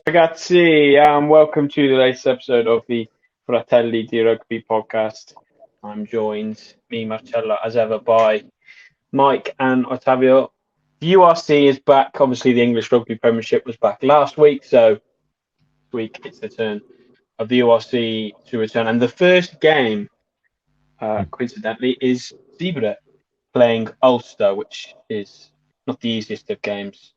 Ragazzi, welcome to the latest episode of the Fratelli di Rugby podcast. I'm joined, me, Marcello, as ever, by Mike and Ottavio. The URC is back. Obviously, the English Rugby Premiership was back last week, so this week it's the turn of the URC to return. And the first game, coincidentally, is Zebre playing Ulster, which is not the easiest of games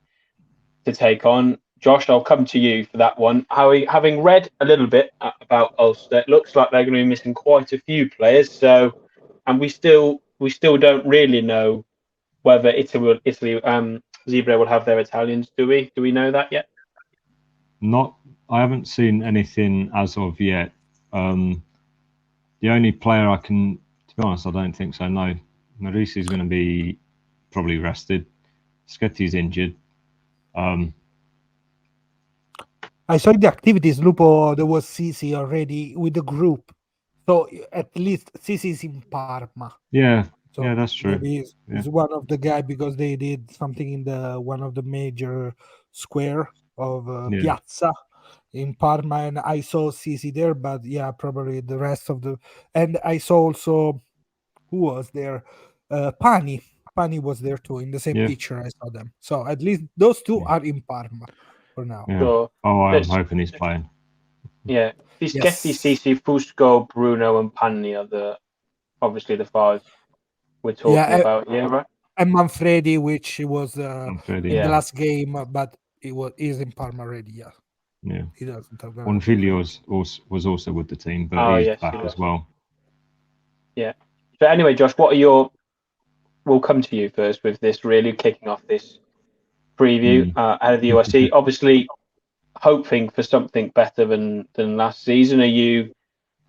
to take on. Josh, I'll come to you for that one. Having read a little bit about Ulster, it looks like they're going to be missing quite a few players. So, and we still don't really know whether Italy Zebre will have their Italians. Do we? Do we know that yet? I haven't seen anything as of yet. The only player I can, to be honest, I don't think so. No, Marisi's going to be probably rested. Sketty's injured. I saw the activities, Lupo. There was Sisi already with the group, so at least Sisi is in Parma. Yeah, so yeah, that's true. He's one of the guys because they did something in one of the major square of Piazza in Parma, and I saw Sisi there. But yeah, probably the rest of the. And I saw also who was there. Pani was there too in the same picture. I saw them. So at least those two are in Parma. Now. Yeah. So, I'm hoping he's playing. Yeah, Fischetti, Sisi, Fusco, Bruno, and Panni are obviously the five we're talking about. Yeah, right. And Manfredi, which was in the last game, but he's in Parma already. Yeah. He doesn't have. Bonfiglio was also with the team, but he's back as well. Yeah. So anyway, Josh, we'll come to you first with this really kicking off this preview out of the URC. Obviously, hoping for something better than last season.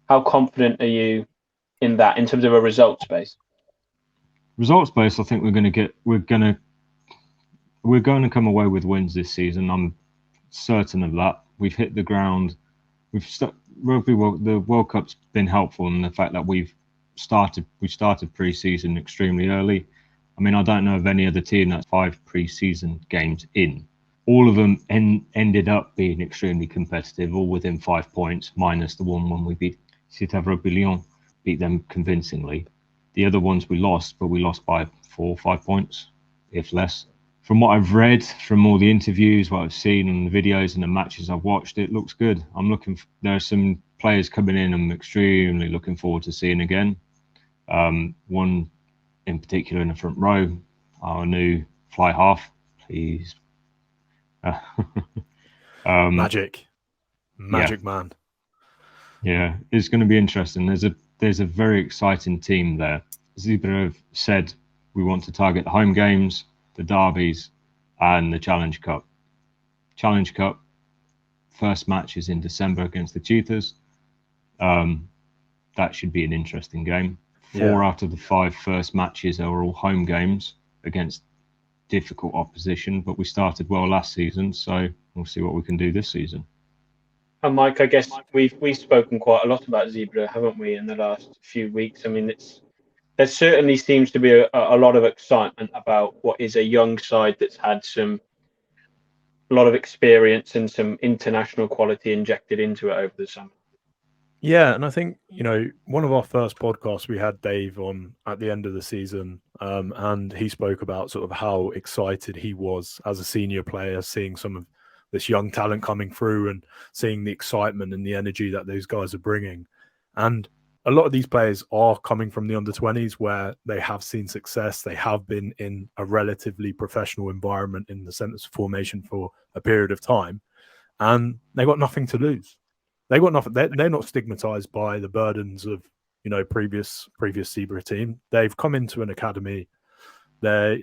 How confident are you in that in terms of a results base? Results base, I think we're going to come away with wins this season. I'm certain of that. We've hit the ground. The World Cup's been helpful in the fact that we started pre-season extremely early. I mean, I don't know of any other team that's 5 pre-season games in. All of them ended up being extremely competitive, all within 5 points, minus the one when we beat Rugby Lyon, beat them convincingly. The other ones we lost, but we lost by 4 or 5 points, if less. From what I've read, from all the interviews, what I've seen and the videos and the matches I've watched, it looks good. There are some players coming in I'm extremely looking forward to seeing again. One in particular in the front row, our new fly half, please. Magic man. Yeah, it's going to be interesting. There's a very exciting team there. Zebre have said we want to target the home games, the derbies, and the Challenge Cup. Challenge Cup first match is in December against the Cheetahs. That should be an interesting game. 4 out of the 5 first matches are all home games against difficult opposition, but we started well last season, so we'll see what we can do this season. And Mike, I guess we've spoken quite a lot about Zebre, haven't we, in the last few weeks? I mean, there certainly seems to be a lot of excitement about what is a young side that's had a lot of experience and some international quality injected into it over the summer. Yeah, and I think, one of our first podcasts, we had Dave on at the end of the season, and he spoke about sort of how excited he was as a senior player, seeing some of this young talent coming through and seeing the excitement and the energy that those guys are bringing. And a lot of these players are coming from the under-20s where they have seen success. They have been in a relatively professional environment in the centres of formation for a period of time, and they got nothing to lose. They got nothing. They're not stigmatized by the burdens of previous Zebre team. They've come into an academy. They're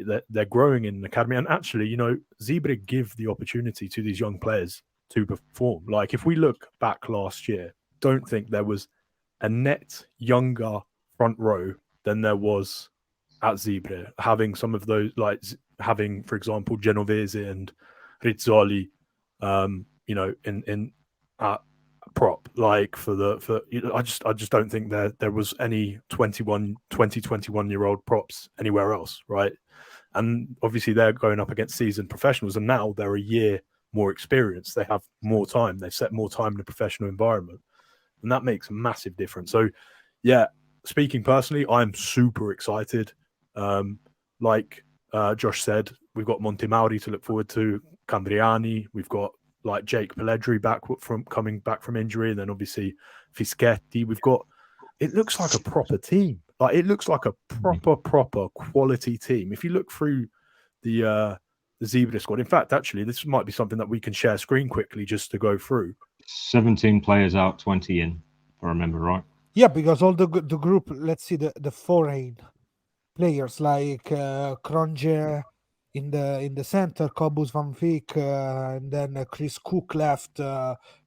growing in an academy, and actually, Zebre give the opportunity to these young players to perform. Like if we look back last year, don't think there was a net younger front row than there was at Zebre. Having some of those, like having, for example, Genovese and Rizzoli, prop. Like I just don't think there was any 21-year-old props anywhere else, right? And obviously they're going up against seasoned professionals, and now they're a year more experienced. They have more time. They've set more time in a professional environment, and that makes a massive difference. So, yeah, speaking personally, I'm super excited. Like Josh said, we've got Monte Mauri to look forward to, Cambriani. We've got like Jake Pelledri coming back from injury, and then obviously Fischetti. It looks like a proper team. Like it looks like a proper quality team. If you look through the Zebre squad, in fact, actually, this might be something that we can share screen quickly just to go through. 17 players out, 20 in, if I remember right. Yeah, because all the group, let's see the foreign players like Kronje in the center, Cobus Van Vick, and then Chris Cook left.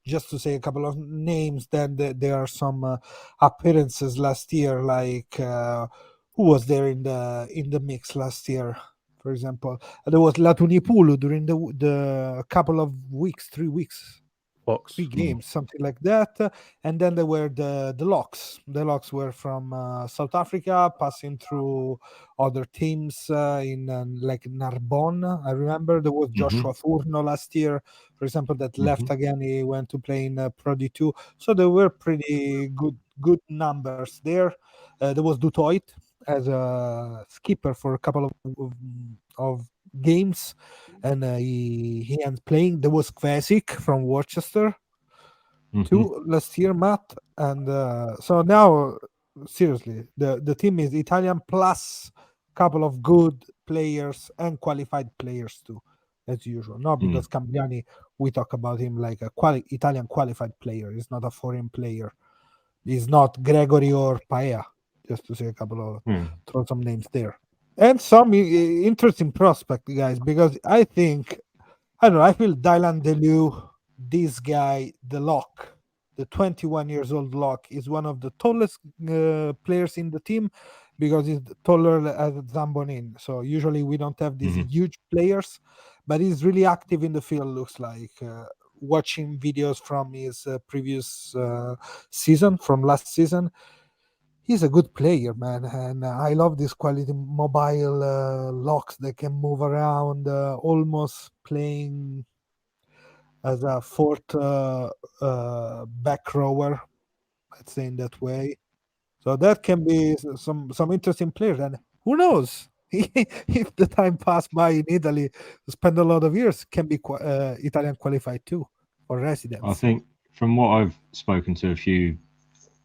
Just to say a couple of names. Then there are some appearances last year, like who was there in the mix last year? For example, there was Latunipulu during the couple of weeks, 3 weeks. Fox. 3 games, something like that. And then there were the locks. The locks were from South Africa, passing through other teams in like Narbonne. I remember there was Joshua Furno last year, for example, that left again. He went to play in Pro D2. So there were pretty good numbers there. There was Dutoit as a skipper for a couple of games, and he ends playing. There was Kvesic from Worcester too last year, Matt, and so now seriously the team is Italian plus couple of good players and qualified players too, as usual. Not because Cambriani, we talk about him like a Italian qualified player. He's not a foreign player. He's not Gregory or Paella, just to say a couple of throw some names there. And some interesting prospect, guys, because I think, I don't know, I feel Dylan Delu, this guy, the lock, the 21 years old lock, is one of the tallest players in the team because he's taller as Zambonin. So usually we don't have these huge players, but he's really active in the field, looks like. Watching videos from his previous season, from last season, he's a good player, man, and I love this quality mobile locks that can move around, almost playing as a fourth back rower, let's say in that way. So that can be some interesting players, and who knows if the time passed by in Italy, spend a lot of years, can be Italian qualified too for residents. I think from what I've spoken to a few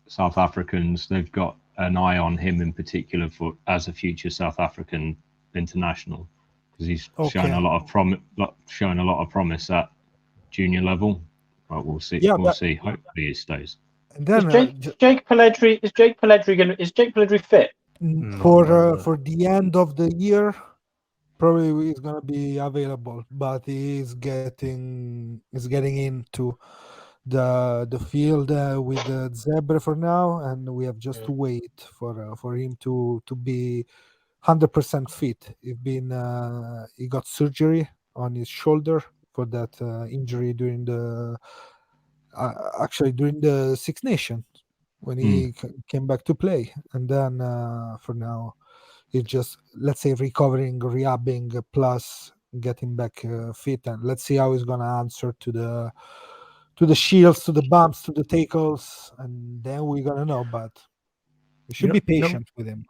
South Africans, they've got an eye on him in particular as a future South African international, because he's shown a lot of promise at junior level. But we'll see. We'll see. Hopefully, he stays. And then Jake Pelledri is Jake Pelledri fit for the end of the year? Probably he's gonna be available, but he's getting into the field with the Zebre for now, and we have just to wait for him to be 100% fit. He got surgery on his shoulder for that injury during the Six Nations when he came back to play, and then for now he's just, let's say, recovering, rehabbing, plus getting back fit, and let's see how he's gonna answer to the shields, to the bumps, to the tackles, and then we're gonna know. But we should be patient with him.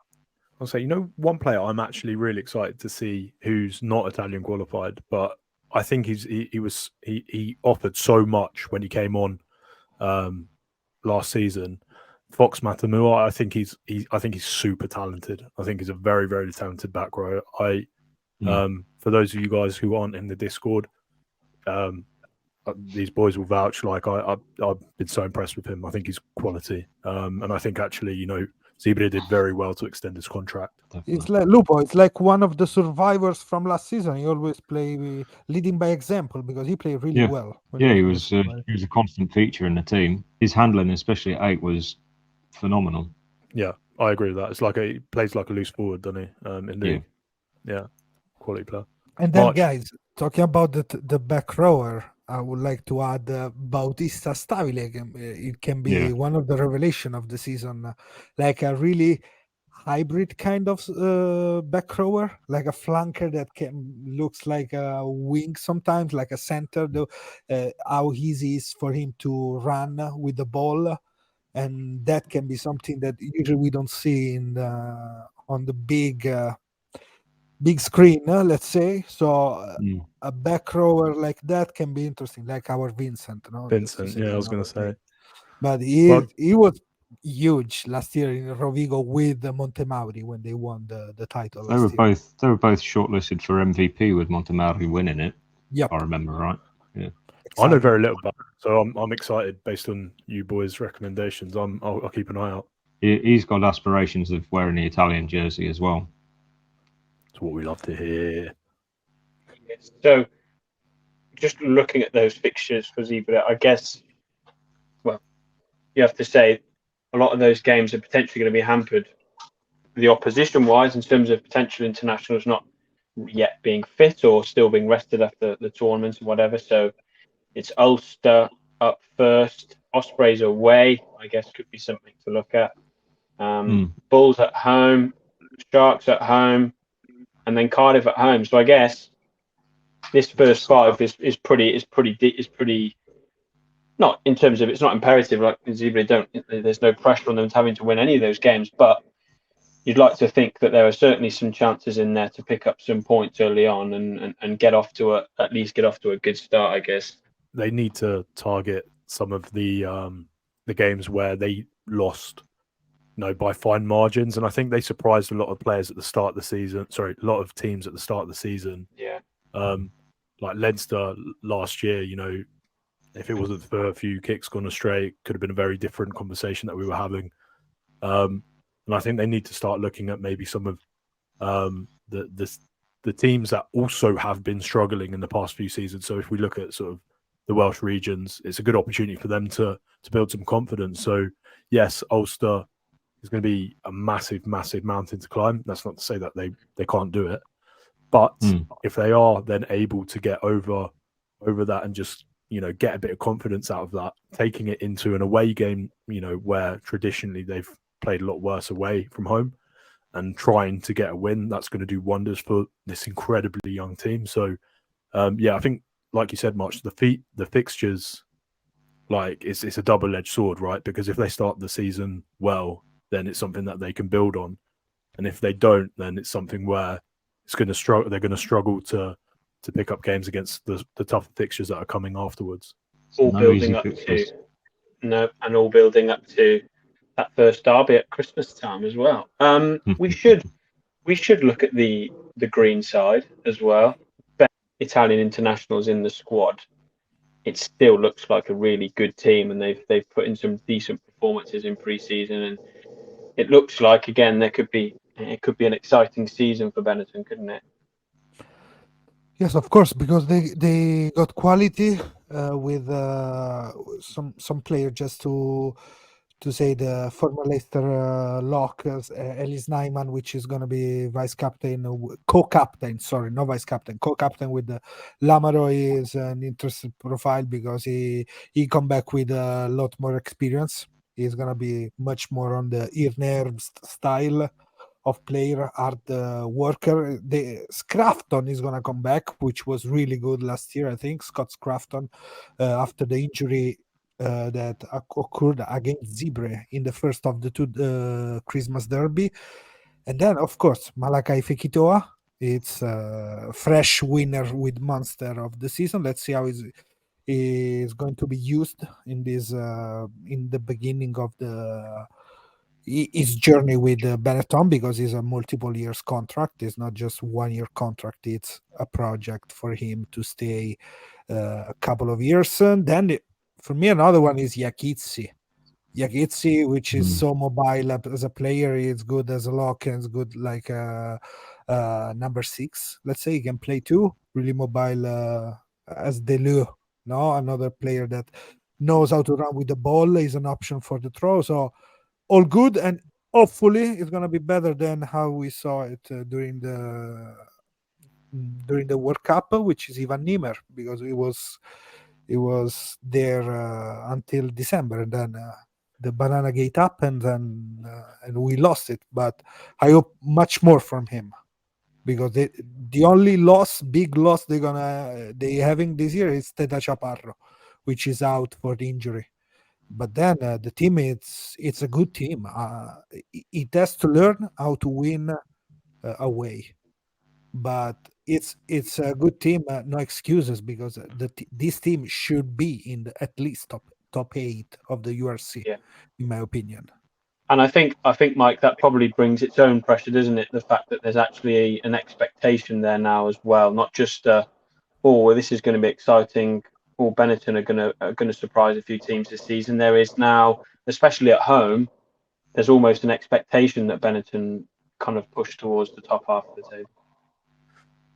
I'll say, one player I'm actually really excited to see who's not Italian qualified, but I think he offered so much when he came on last season. Fox Matamua, I think he's super talented. I think he's a very, very talented back row. For those of you guys who aren't in the Discord, these boys will vouch. Like I've been so impressed with him. I think he's quality, and I think actually, Zebre did very well to extend his contract. It's like Lupo. It's like one of the survivors from last season. He always play leading by example because he played really well. He was a constant feature in the team. His handling, especially at 8, was phenomenal. Yeah, I agree with that. It's like he plays like a loose forward, doesn't he? In league. Yeah, quality player. And then, guys, talking about the back rower, I would like to add Bautista Stabile. It can be one of the revelation of the season, like a really hybrid kind of back rower, like a flanker that looks like a wing sometimes, like a center. Though how easy is for him to run with the ball, and that can be something that usually we don't see on the big screen, let's say. So a back rower like that can be interesting, like our Vincent. No, Vincent, yeah, I was going to say. But he was huge last year in Rovigo with Montemauri when they won the title. They were both shortlisted for MVP with Montemauri winning it. Yep. If I remember right. Yeah. Exactly. I know very little about it, so I'm excited based on you boys' recommendations. I'll keep an eye out. He's got aspirations of wearing the Italian jersey as well. That's what we love to hear. So, just looking at those fixtures for Zebre, I guess, well, you have to say a lot of those games are potentially going to be hampered the opposition-wise in terms of potential internationals not yet being fit or still being rested after the tournament or whatever. So it's Ulster up first, Ospreys away, I guess could be something to look at. Bulls at home, Sharks at home, and then Cardiff at home. So I guess this first five is pretty not in terms of it's not imperative. Like Zebre there's no pressure on them having to win any of those games, but you'd like to think that there are certainly some chances in there to pick up some points early on and at least get off to a good start, I guess. They need to target some of the games where they lost, by fine margins, and I think they surprised a lot of players at the start of the season. Sorry, a lot of teams at the start of the season. Yeah. Like Leinster last year, if it wasn't for a few kicks gone astray, it could have been a very different conversation that we were having. And I think they need to start looking at maybe some of the teams that also have been struggling in the past few seasons. So if we look at sort of the Welsh regions, it's a good opportunity for them to build some confidence. So yes, Ulster is going to be a massive, massive mountain to climb. That's not to say that they can't do it. But if they are then able to get over that and just, get a bit of confidence out of that, taking it into an away game, where traditionally they've played a lot worse away from home, and trying to get a win, that's going to do wonders for this incredibly young team. So, I think, like you said, March, the fixtures, like it's a double-edged sword, right? Because if they start the season well, then it's something that they can build on, and if they don't, then it's something where it's going to struggle. They're going to struggle to pick up games against the tougher fixtures that are coming afterwards. All building up to that first derby at Christmas time as well. We should look at the green side as well. Italian internationals in the squad. It still looks like a really good team, and they've put in some decent performances in pre-season, and it looks like again it could be an exciting season for Benetton, couldn't it? Yes, of course, because they got quality with some player. Just to say, the former Leicester lock, Ellis Nyman, which is going to be co-captain. Sorry, not vice captain, co-captain with Lamaro, is an interesting profile because he come back with a lot more experience. He's going to be much more on the Irner style of player, hard worker. The Scrafton is going to come back, which was really good last year, I think. Scott Scrafton, after the injury that occurred against Zebre in the first of the two Christmas derby. And then, of course, Malakai Fekitoa. It's a fresh winner with Munster of the season. Let's see how is going to be used in this in the beginning of his journey with Benetton, because it's a multiple years contract. It's not just 1 year contract. It's a project for him to stay a couple of years. And then for me, another one is Yakitsi, which is so mobile as a player. It's good as a lock, and it's good like number 6. Let's say he can play too. Really mobile as Deleu. No, another player that knows how to run with the ball is an option for the throw. So all good, and hopefully it's going to be better than how we saw it during the World Cup, which is Ivan Niemer, because He was there until December, and then the banana gate happened, and we lost it. But I hope much more from him, because the only big loss they having this year is Teta Chaparro, which is out for the injury. But then the team, it's a good team. It has to learn how to win away, but it's a good team. No excuses, because this team should be in at least top 8 of the URC, Yeah. in my opinion. And I think Mike, that probably brings its own pressure, doesn't it? The fact that there's actually an expectation there now as well, not just this is going to be exciting. Benetton are going to surprise a few teams this season. There is now, especially at home, there's almost an expectation that Benetton kind of push towards the top half of the table.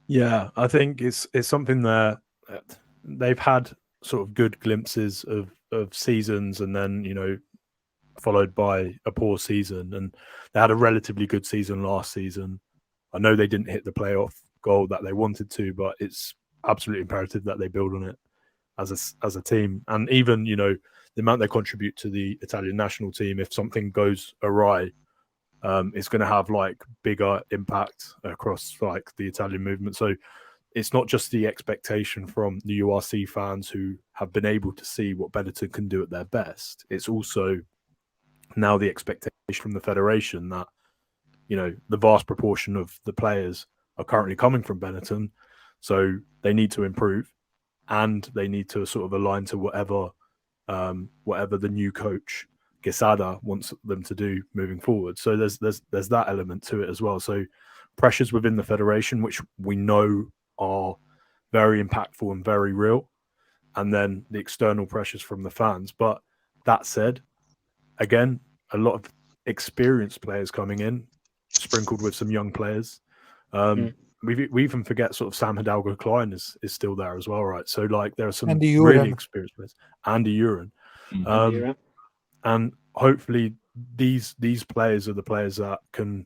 Yeah, I think it's something there. They've had sort of good glimpses of seasons, and then followed by a poor season. And they had a relatively good season last season. I know they didn't hit the playoff goal that they wanted to, but it's absolutely imperative that they build on it as a team. And even the amount they contribute to the Italian national team, if something goes awry, it's going to have like bigger impact across like the Italian movement. So it's not just the expectation from the URC fans who have been able to see what Benetton can do at their best. It's also now the expectation from the federation that the vast proportion of the players are currently coming from Benetton, so they need to improve, and they need to sort of align to whatever the new coach Quesada wants them to do moving forward. So there's that element to it as well. So pressures within the federation, which we know are very impactful and very real, and then the external pressures from the fans. But that said, again, a lot of experienced players coming in, sprinkled with some young players. We even forget sort of Sam Hidalgo Klein is still there as well, right? So like there are some really experienced players. Andy Uren. And hopefully these players are the players that can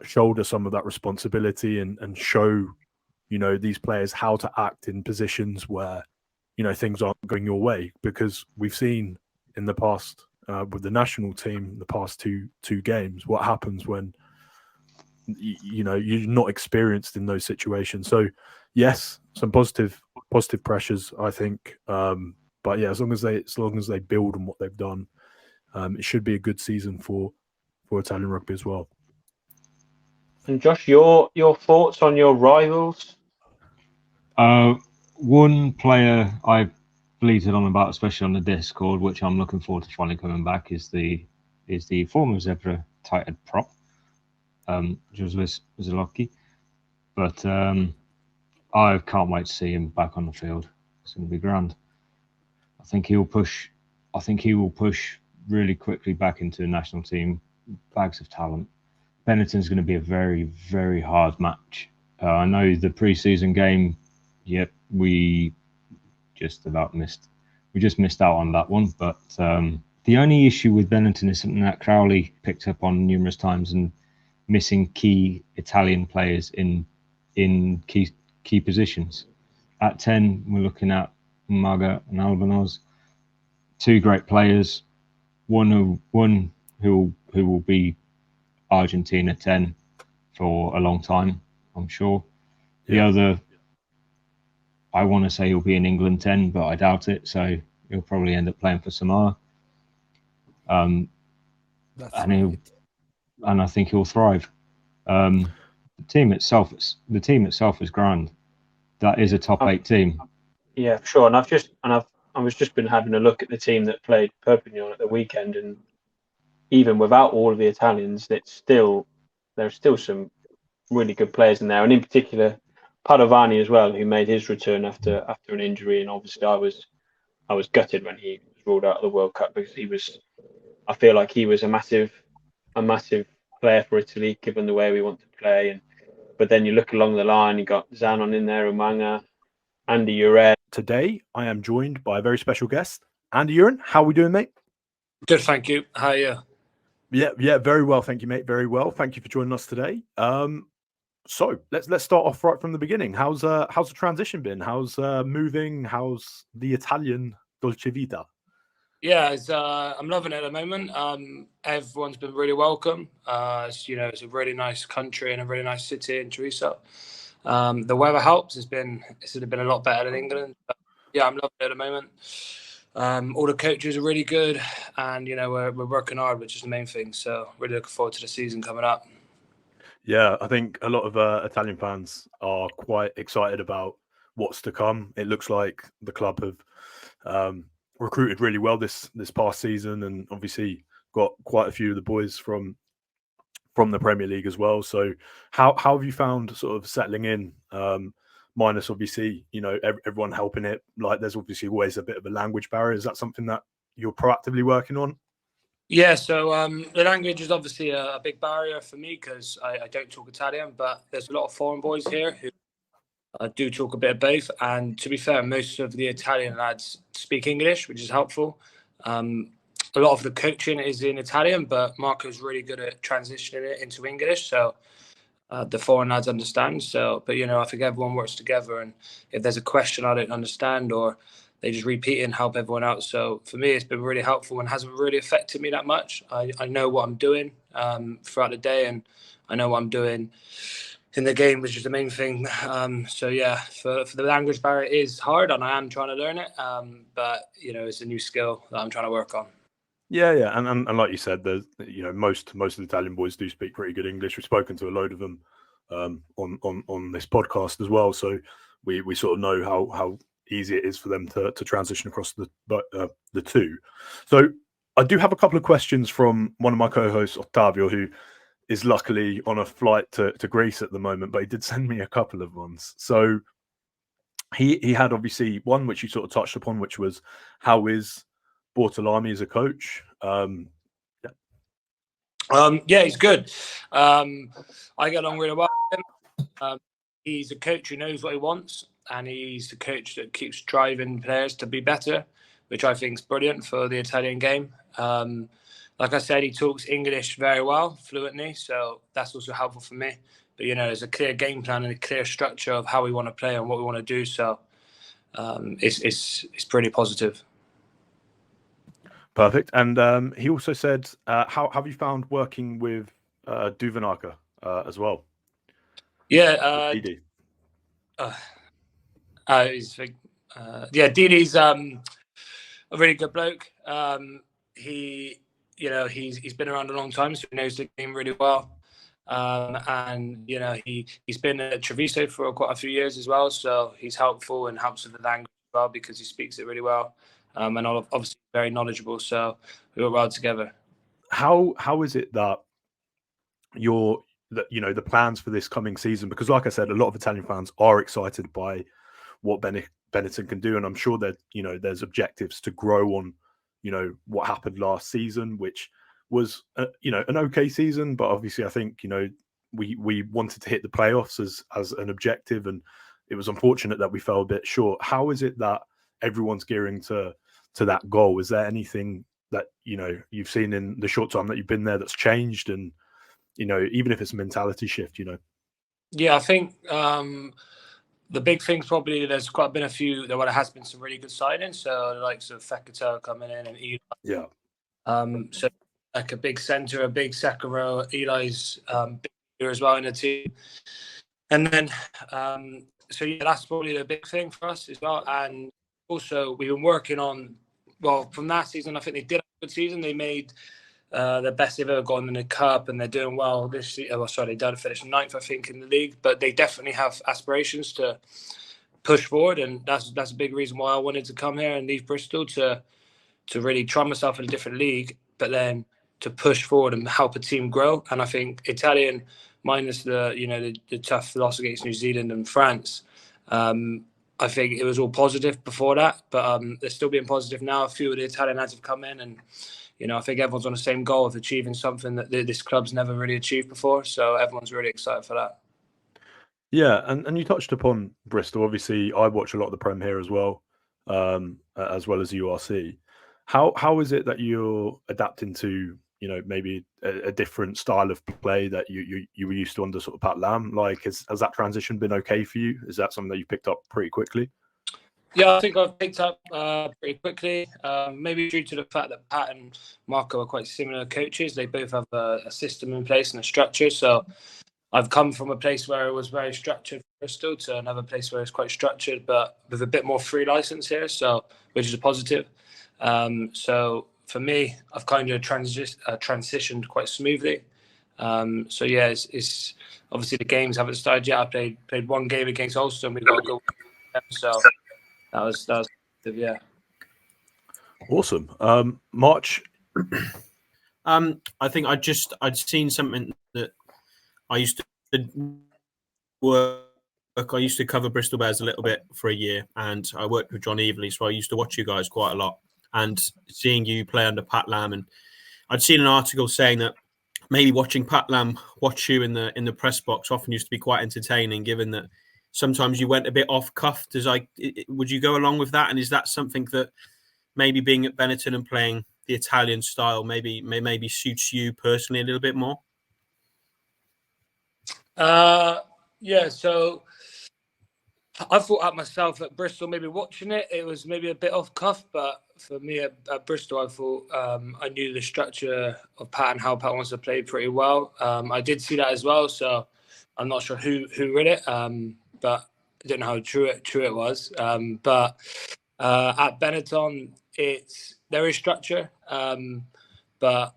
shoulder some of that responsibility and show these players how to act in positions where things aren't going your way, because we've seen in the past with the national team the past two games what happens when you're not experienced in those situations. So yes, some positive pressures, I think, but yeah, as long as they build on what they've done, it should be a good season for Italian rugby as well. And Josh, your thoughts on your rivals? One player I bleated on about, especially on the Discord, which I'm looking forward to finally coming back, is the former Zebre tight end prop, Joseph Zalocki. But I can't wait to see him back on the field. It's going to be grand. I think he will push really quickly back into the national team. Bags of talent. Benetton's going to be a very, very hard match. I know the pre-season game, we just missed out on that one. But the only issue with Benetton is something that Crowley picked up on numerous times, and missing key Italian players in key positions. At 10, we're looking at Maga and Albanos, two great players. One who will be Argentina 10 for a long time, I'm sure. The other, I want to say he'll be in England 10, but I doubt it. So he'll probably end up playing for Samoa. And I think he'll thrive. The team itself is grand. That is a top 8 team. Yeah, for sure. And I was just been having a look at the team that played Perpignan at the weekend, and even without all of the Italians, there's still some really good players in there, and in particular Padovani as well, who made his return after an injury. And obviously, I was gutted when he was ruled out of the World Cup, because I feel like he was a massive player for Italy, given the way we want to play. But then you look along the line, you got Zanon in there, Umanga, Andy Uren. Today, I am joined by a very special guest, Andy Uren. How are we doing, mate? Good, thank you. How are you? Yeah, very well, thank you, mate. Very well. Thank you for joining us today. So let's start off right from the beginning. How's the transition been? How's moving? How's the Italian Dolce Vita? Yeah, I'm loving it at the moment. Everyone's been really welcome. It's a really nice country and a really nice city in Treviso. The weather helps. It's been a lot better than England. But yeah, I'm loving it at the moment. All the coaches are really good, and we're working hard, which is the main thing. So really looking forward to the season coming up. Yeah, I think a lot of Italian fans are quite excited about what's to come. It looks like the club have recruited really well this past season, and obviously got quite a few of the boys from the Premier League as well. So how have you found sort of settling in? Minus obviously, everyone helping it. Like there's obviously always a bit of a language barrier. Is that something that you're proactively working on? Yeah, so the language is obviously a big barrier for me because I don't talk Italian, but there's a lot of foreign boys here who do talk a bit of both. And to be fair, most of the Italian lads speak English, which is helpful. A lot of the coaching is in Italian, but Marco's really good at transitioning it into English. So the foreign lads understand. So, but I think everyone works together. And if there's a question I don't understand, or they just repeat it and help everyone out. So for me, it's been really helpful and hasn't really affected me that much. I know what I'm doing throughout the day, and I know what I'm doing in the game, which is the main thing. So yeah, for the language barrier, it is hard, and I am trying to learn it. But it's a new skill that I'm trying to work on. Yeah, and like you said, there's most of the Italian boys do speak pretty good English. We've spoken to a load of them on this podcast as well, so we sort of know how easy it is for them to transition across the two. So I do have a couple of questions from one of my co-hosts, Ottavio, who is luckily on a flight to Greece at the moment, but he did send me a couple of ones. So he had obviously one which you sort of touched upon, which was how is Bortolami as a coach? Yeah, he's good. I get along really well with him. He's a coach who knows what he wants, and he's a coach that keeps driving players to be better, which I think is brilliant for the Italian game. Like I said, he talks English very well, fluently, so that's also helpful for me. But there's a clear game plan and a clear structure of how we want to play and what we want to do. So it's pretty positive. Perfect. And he also said, how have you found working with Duvenaka as well? Yeah, Didi's a really good bloke. He's been around a long time, so he knows the game really well. And he's been at Treviso for quite a few years as well, so he's helpful and helps with the language as well because he speaks it really well. And obviously very knowledgeable, so we work well together. How is it that the plans for this coming season? Because like I said, a lot of Italian fans are excited by what Benetton can do, and I'm sure that there's objectives to grow on what happened last season, which was an okay season, but obviously I think we wanted to hit the playoffs as an objective, and it was unfortunate that we fell a bit short. How is it that everyone's gearing to that goal? Is there anything that you've seen in the short time that you've been there that's changed, and even if it's a mentality shift? Yeah, I think the big thing's probably there's been a few. There has been some really good signings. So the likes of Fekete coming in and Eli. Yeah. So like a big centre, a big second row. Eli's big here as well in the team. And then so yeah, that's probably the big thing for us as well. And also we've been working on from that season. I think they did a good season. They made the best they've ever gone in the cup, and they're doing well this year. They did finish 9th, I think, in the league, but they definitely have aspirations to push forward, and that's a big reason why I wanted to come here and leave Bristol to really try myself in a different league, but then to push forward and help a team grow. And I think Italian, minus the tough loss against New Zealand and France, I think it was all positive before that, but they're still being positive now. A few of the Italian lads have come in, and I think everyone's on the same goal of achieving something that this club's never really achieved before. So everyone's really excited for that. Yeah, and you touched upon Bristol. Obviously, I watch a lot of the Prem here as well as URC. How is it that you're adapting to maybe a different style of play that you were used to under sort of Pat Lam? Like, has that transition been okay for you? Is that something that you picked up pretty quickly? Yeah, I think I've picked up pretty quickly. Maybe due to the fact that Pat and Marco are quite similar coaches. They both have a system in place and a structure. So I've come from a place where it was very structured for Bristol to another place where it's quite structured, but with a bit more free license here. So, which is a positive. So for me, I've kind of transitioned quite smoothly. So yeah, it's obviously the games haven't started yet. I played one game against Ulster, and we got a goal. So that was yeah. Awesome. March. I think I'd seen something that I used to work. I used to cover Bristol Bears a little bit for a year, and I worked with John Everley, so I used to watch you guys quite a lot. And seeing you play under Pat Lam, and I'd seen an article saying that maybe watching Pat Lam watch you in the press box often used to be quite entertaining, given that sometimes you went a bit off cuff. Would you go along with that? And is that something that maybe being at Benetton and playing the Italian style maybe suits you personally a little bit more? Yeah, so I thought at myself at Bristol, maybe watching it was maybe a bit off cuff, but for me at Bristol, I thought I knew the structure of Pat and how Pat wants to play pretty well. I did see that as well, so I'm not sure who read it, but I don't know how true it was. But at Benetton, there is structure, but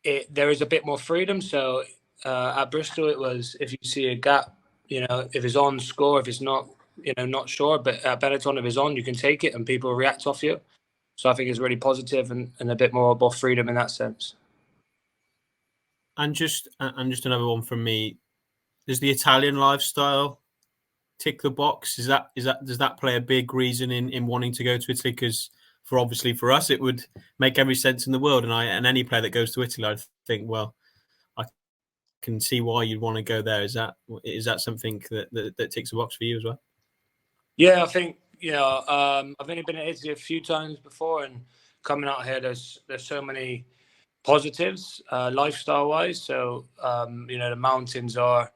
there is a bit more freedom. So at Bristol, it was if you see a gap, if it's on, score. If it's not, not sure. But at Benetton, if it's on, you can take it and people react off you. So I think it's really positive and a bit more freedom in that sense. And just another one from me. Does the Italian lifestyle tick the box? Does that play a big reason in wanting to go to Italy? Because for us, it would make every sense in the world. And any player that goes to Italy, I think, well, I can see why you'd want to go there. Is that something that ticks the box for you as well? Yeah, I think I've only been to Italy a few times before, and coming out here, there's so many positives lifestyle wise. So the mountains are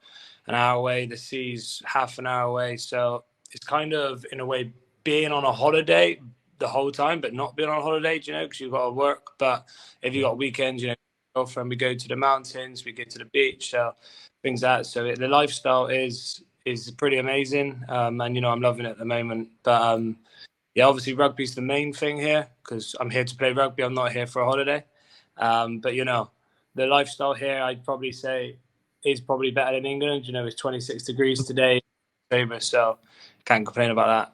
an hour away, the sea's half an hour away. So it's kind of in a way being on a holiday the whole time, but not being on a holiday, because you've got to work. But if you got weekends, girlfriend, we go to the mountains, we go to the beach, so things like that. So the lifestyle is pretty amazing, and I'm loving it at the moment. But yeah, obviously rugby's the main thing here because I'm here to play rugby. I'm not here for a holiday. But the lifestyle here, I'd probably say, is probably better than England. It's 26 degrees today, so can't complain about that.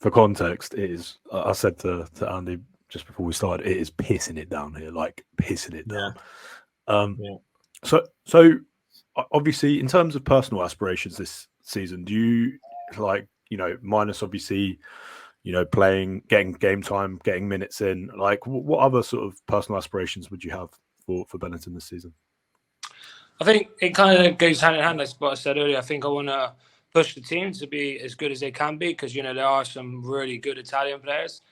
For context, it is. I said to Andy just before we started, it is pissing it down here, like pissing it down. Yeah. So obviously, in terms of personal aspirations this season, do you minus obviously, playing, getting game time, getting minutes in, like what other sort of personal aspirations would you have for Benetton this season? I think it kind of goes hand in hand. Like what I said earlier, I think I want to push the team to be as good as they can be because there are some really good Italian players.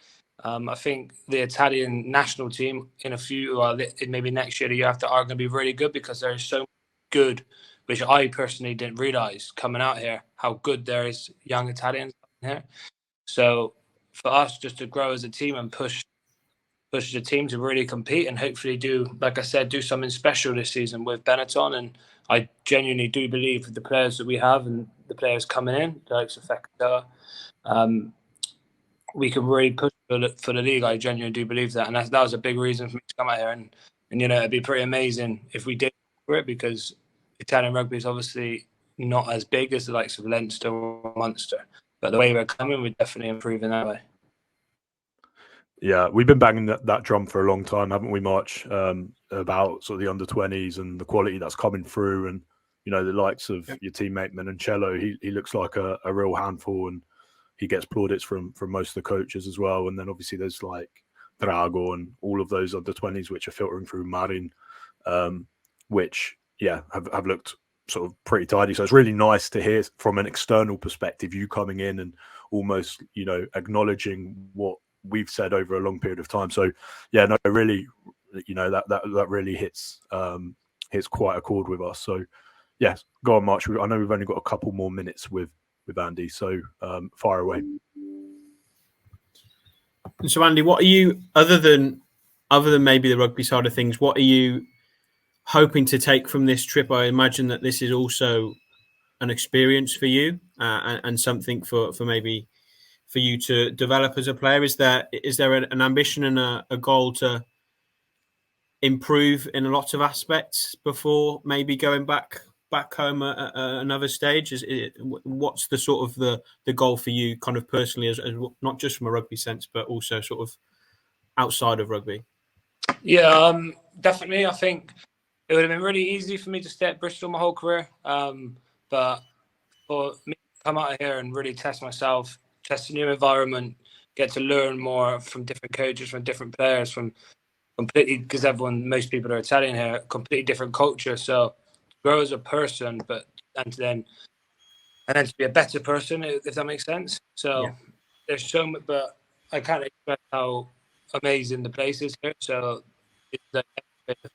I think the Italian national team maybe next year, the year after, are going to be really good because they're so good, which I personally didn't realize coming out here how good there is young Italians here. So for us just to grow as a team and push the team to really compete and hopefully do something special this season with Benetton. And I genuinely do believe with the players that we have and the players coming in, like Sofekta, we can really push for the league. I genuinely do believe that. And that was a big reason for me to come out here. And it'd be pretty amazing if we did for it because Italian rugby is obviously not as big as the likes of Leinster or Munster. But the way we're coming, we're definitely improving that way. Yeah, we've been banging that drum for a long time, haven't we, March? About sort of the under-20s and the quality that's coming through, and the likes of your teammate Marcello. He looks like a real handful, and he gets plaudits from most of the coaches as well. And then obviously there's like Drago and all of those under-20s which are filtering through Marin, which have looked sort of pretty tidy. So it's really nice to hear from an external perspective, you coming in and almost acknowledging what we've said over a long period of time. So really you know, that really hits quite a chord with us. So yes, go on, March. I know we've only got a couple more minutes with Andy, so fire away. So Andy, what are you, other than maybe the rugby side of things, what are you hoping to take from this trip? I imagine that this is also an experience for you and something for maybe for you to develop as a player. Is there an ambition and a goal to improve in lots of aspects before maybe going back home at another stage? What's the sort of the goal for you kind of personally, as not just from a rugby sense, but also sort of outside of rugby? Yeah, definitely. I think it would have been really easy for me to stay at Bristol my whole career. But for me to come out of here and really test myself, test a new environment, get to learn more from different coaches, from different players, from completely, because most people are Italian here, completely different culture. So grow as a person, and then to be a better person, if that makes sense. So there's so much, but I can't express how amazing the place is here. So it's the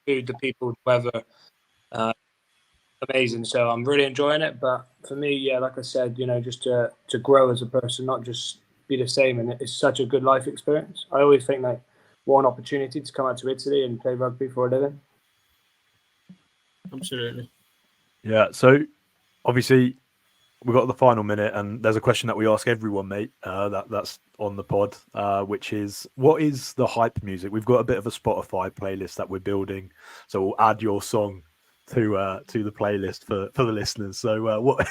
food, the people, the weather, amazing. So I'm really enjoying it. But for me, yeah, like I said, you know, just to grow as a person, not just be the same. And it's such a good life experience. I always think like, what an opportunity to come out to Italy and play rugby for a living. Absolutely. Yeah. So obviously we've got the final minute, and there's a question that we ask everyone, mate. That's on the pod, which is, what is the hype music? We've got a bit of a Spotify playlist that we're building, so we'll add your song to the playlist for the listeners. So what,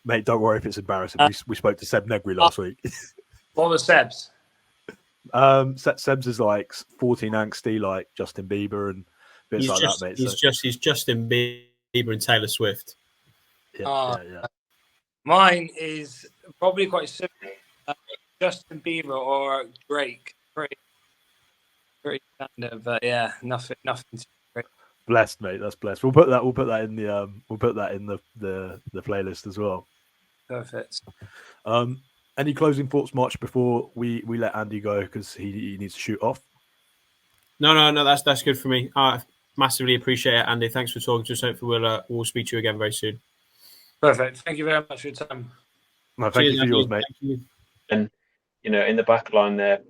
mate? Don't worry if it's embarrassing. We spoke to Seb Negri last week. What was Seb's? Seb's is like 14 angsty, like Justin Bieber and bits like that, mate. He's Justin Bieber and Taylor Swift. Yeah. Mine is probably quite simple. Justin Bieber or Drake. Pretty kind of, yeah. Nothing. Blessed, mate. That's blessed. We'll put that in the playlist as well. Perfect. Any closing thoughts, March, before we let Andy go, because he needs to shoot off? No. That's good for me. I massively appreciate it, Andy. Thanks for talking to us. Hopefully we'll speak to you again very soon. Perfect. Thank you very much for your time. No, thank you for yours, mate. And you know, in the back line there,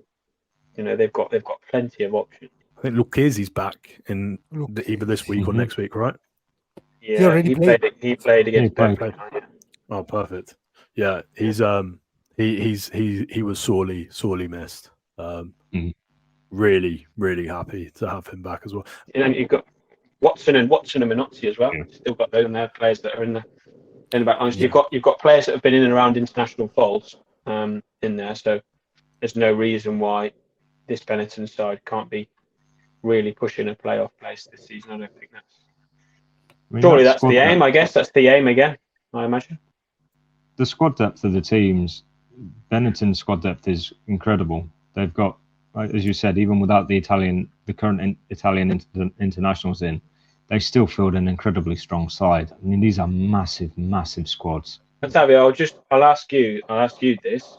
you know, they've got plenty of options. I think Lucchese's back in either this week or next week, right? Yeah, he played against Petretta. Oh, perfect. Yeah, he was sorely missed. Really, really happy to have him back as well. And you've got Watson and Minozzi as well. Still got those players that are in the back line. You've got players that have been in and around international foals in there. So there's no reason why this Benetton side can't be really pushing a playoff place this season. I don't think surely that's the aim. I guess that's the aim again, I imagine. The squad depth of the teams, Benetton's squad depth is incredible. They've got, as you said, even without the current Italian internationals in, they still field an incredibly strong side. I mean, these are massive, massive squads. Ottavio, I'll ask you this.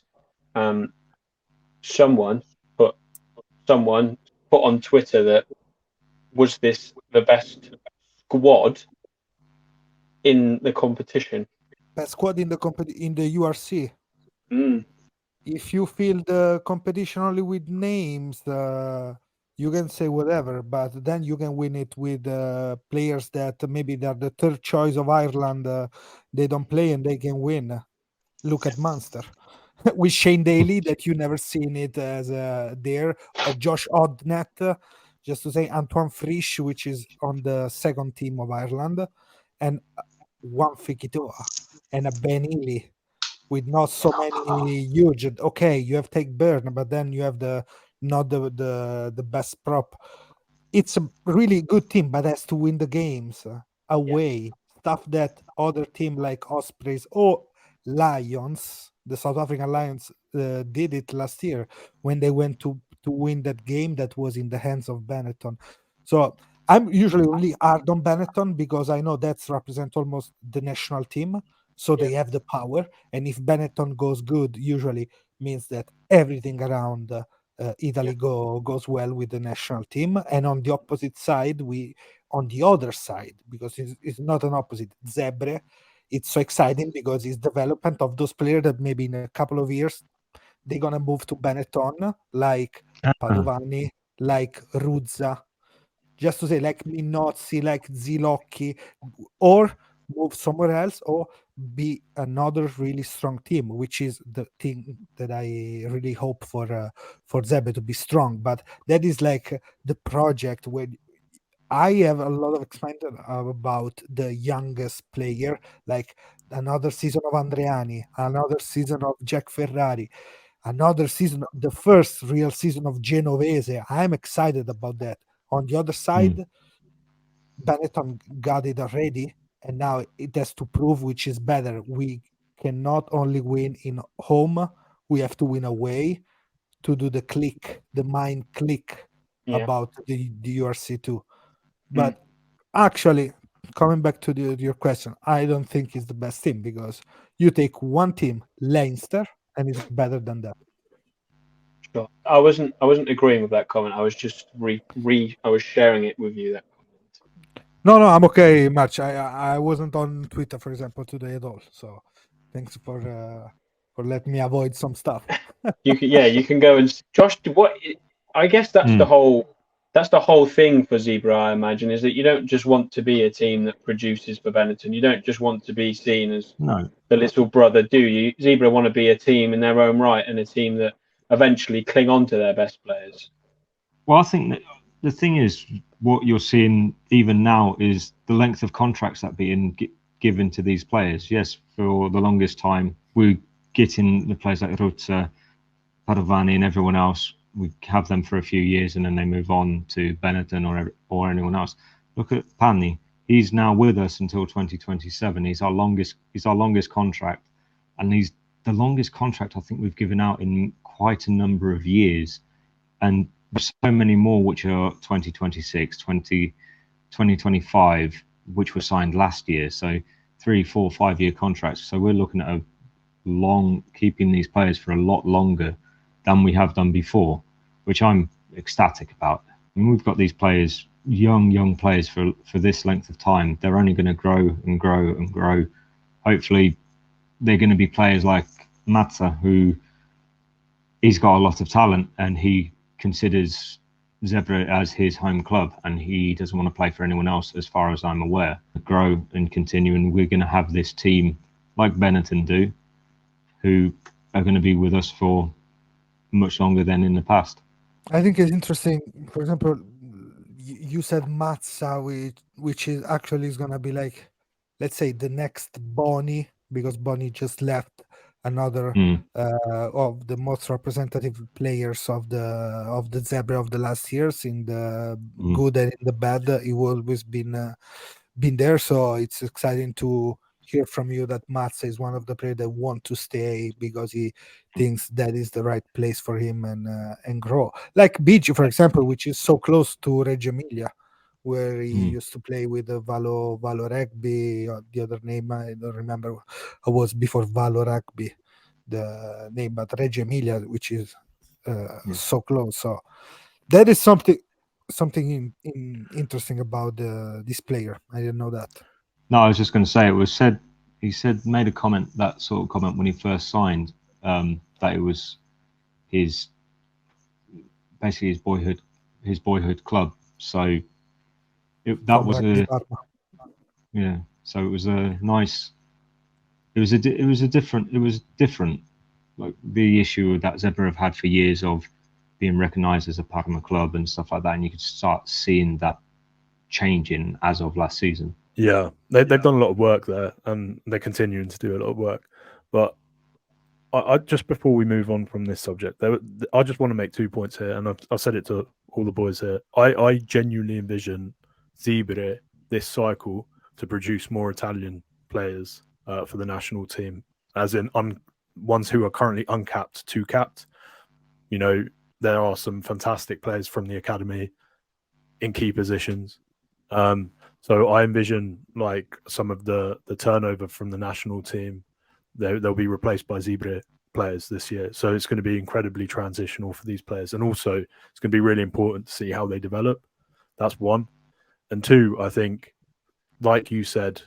Someone put on Twitter that was this the best squad in the competition. Best squad in the URC. If you fill the competition only with names, you can say whatever, but then you can win it with players that maybe they're the third choice of Ireland. They don't play and they can win. Look at Munster with Shane Daly, that you never seen it as there, or Josh Odnett, just to say Antoine Frisch, which is on the second team of Ireland, and one Fikitoa and a Ben Ely, with not so many huge. Okay, you have Take Byrne, but then you have not the best prop. It's a really good team, but has to win the games away. Stuff that other team like Ospreys or Lions, the South African Lions, did it last year when they went to win that game that was in the hands of Benetton. So I'm usually really hard on Benetton because I know that's represent almost the national team. So they have the power. And if Benetton goes good, usually means that everything around Italy goes well with the national team. And on the opposite side, on the other side, because it's not an opposite, Zebre, it's so exciting because it's development of those players that maybe in a couple of years they're gonna move to Benetton, like Padovani, like Ruzza, just to say, like Minozzi, like Zilocchi, or move somewhere else, or be another really strong team, which is the thing that I really hope for Zebre to be strong. But that is like the project where I have a lot of excitement about the youngest player, like another season of Andreani, another season of Jack Ferrari, another season, the first real season of Genovese. I'm excited about that. On the other side, Benetton got it already, and now it has to prove which is better. We cannot only win in home, we have to win away to do the mind click about the URC2. But actually, coming back to your question, I don't think it's the best team, because you take one team, Leinster, and it's better than that. Sure. I wasn't agreeing with that comment. I was just I was sharing it with you, that comment. No, I'm okay, March. I wasn't on Twitter, for example, today at all. So thanks for letting me avoid some stuff. You can go and Josh. I guess that's the whole thing for Zebra. I imagine is that you don't just want to be a team that produces for Benetton. You don't just want to be seen as the little brother, do you? Zebra want to be a team in their own right, and a team that eventually cling on to their best players. Well, I think that the thing is, what you're seeing even now is the length of contracts that being given to these players. Yes, for the longest time, we're getting the players like Ruzza, Padovani, and everyone else. We have them for a few years, and then they move on to Benetton or anyone else. Look at Pani; he's now with us until 2027. He's our longest contract, and he's the longest contract I think we've given out in quite a number of years. And so many more which are 2026, 2025, which were signed last year. So 3, 4, 5 year contracts. So we're looking at keeping these players for a lot longer than we have done before, which I'm ecstatic about. I mean, we've got these players, young players for this length of time. They're only going to grow and grow and grow. Hopefully they're going to be players like Matza, who he's got a lot of talent, and he considers Zebre as his home club, and he doesn't want to play for anyone else, as far as I'm aware. Grow and continue, and we're going to have this team like Benetton do, who are going to be with us for much longer than in the past. I think it's interesting. For example, you said Matza, which is actually is going to be like, let's say, the next Boni, because Boni just left, another of the most representative players of the Zebre of the last years, in the good and in the bad. He always been there, so it's exciting to hear from you that Matza is one of the players that want to stay because he thinks that is the right place for him and grow. Like Biggio, for example, which is so close to Reggio Emilia, where he used to play with Valo Rugby. The other name I don't remember. It was before Valo Rugby, the name, but Reggio Emilia, which is so close. So that is something interesting about this player. I didn't know that. No, I was just going to say, he made a comment, that sort of comment when he first signed, that it was basically his boyhood club. So so it was a nice, it was different, like the issue that Zebre have had for years of being recognised as a Parma club and stuff like that, and you could start seeing that changing as of last season. Yeah, they've done a lot of work there, and they're continuing to do a lot of work. But I just, before we move on from this subject, I just want to make 2 points here, and I've said it to all the boys here. I genuinely envision Zebre this cycle to produce more Italian players for the national team, as in ones who are currently uncapped to capped. You know, there are some fantastic players from the academy in key positions. So I envision like some of the turnover from the national team, they'll be replaced by Zebre players this year. So it's going to be incredibly transitional for these players. And also, it's going to be really important to see how they develop. That's one. And two, I think, like you said,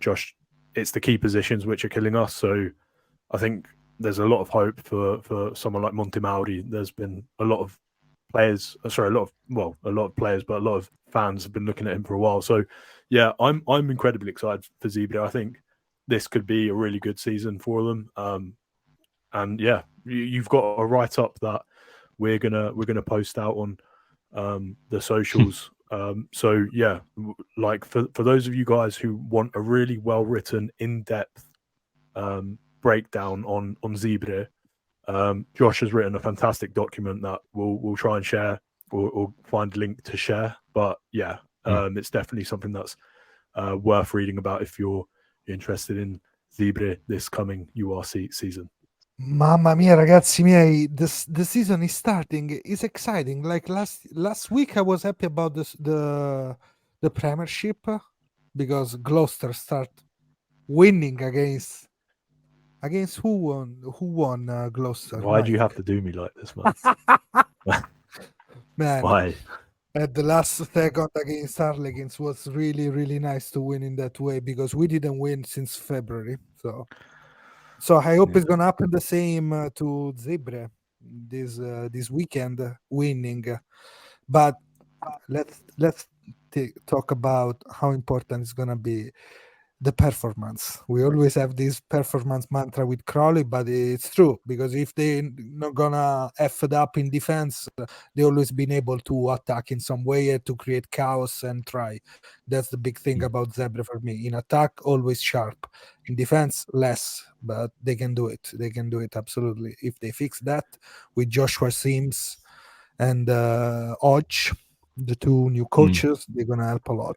Josh, it's the key positions which are killing us. So I think there's a lot of hope for someone like Monte Mauri. There's been a lot of players, but a lot of fans have been looking at him for a while. So yeah, I'm incredibly excited for Zebre. I think this could be a really good season for them. And yeah, you've got a write up that we're gonna post out on the socials. So yeah, like for those of you guys who want a really well written, in depth breakdown on Zebre, Josh has written a fantastic document that we'll try and share or find a link to share. But yeah, it's definitely something that's worth reading about if you're interested in Zebre this coming URC season. Mamma mia, ragazzi miei, the season is starting. It's exciting. Like last week, I was happy about the Premiership because Gloucester start winning against who won Gloucester. Why do you have to do me like this, man? Man, Why? at the last second against Harlequins was really, really nice to win in that way because we didn't win since February. So I hope it's gonna happen the same to Zebre this weekend, winning. But let's talk about how important it's gonna be the performance. We always have this performance mantra with Crowley, but it's true because if they're not gonna F it up in defense, they always been able to attack in some way to create chaos and try. That's the big thing about Zebre for me. In attack, always sharp. In defense, less, but they can do it. They can do it absolutely. If they fix that with Joshua Sims and Hodge, the two new coaches, they're gonna help a lot.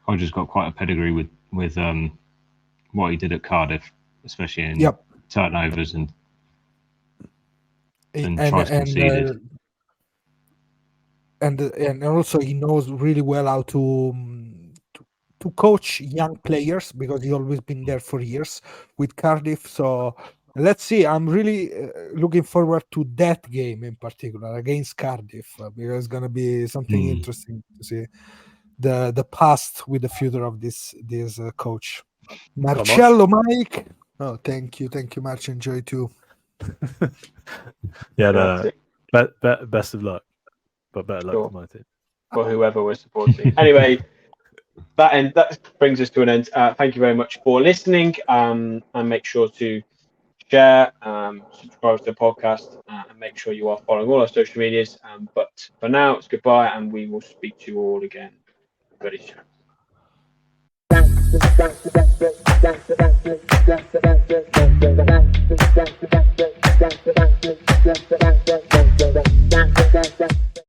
Hodge has got quite a pedigree with what he did at Cardiff, especially in turnovers and tries conceded. And also he knows really well how to coach young players because he's always been there for years with Cardiff. So let's see. I'm really looking forward to that game in particular against Cardiff because it's gonna be something interesting to see. The past with the future of this coach. Marcello, Mike. Oh, thank you, March. Enjoy too. Yeah, best of luck, but better luck to my team. For whoever we're supporting. Anyway, that brings us to an end. Thank you very much for listening, and make sure to share, subscribe to the podcast, and make sure you are following all our social medias. But for now, it's goodbye, and we will speak to you all again very soon.